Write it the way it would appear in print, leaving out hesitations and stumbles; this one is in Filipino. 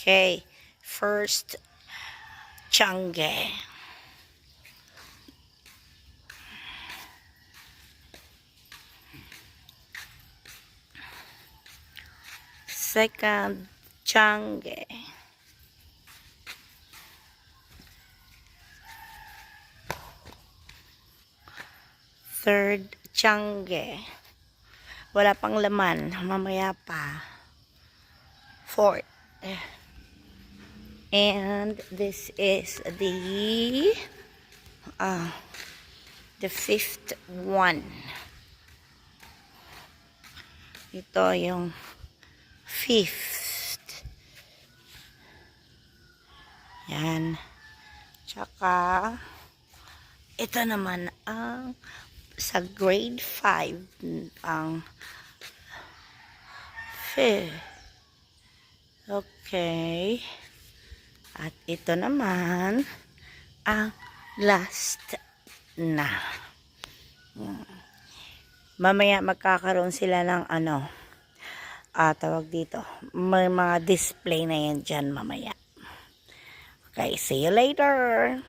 Okay, first, Changge. Second, Changge. Third, Changge. Wala pang laman, mamaya pa. Fourth. And this is the fifth one. Ito yung fifth. Yan. Tsaka, ito naman ang sa grade 5 ang fifth. Okay. At ito naman ang last na. Mamaya magkakaroon sila ng tawag dito. May mga display na yan dyan mamaya. Okay, see you later.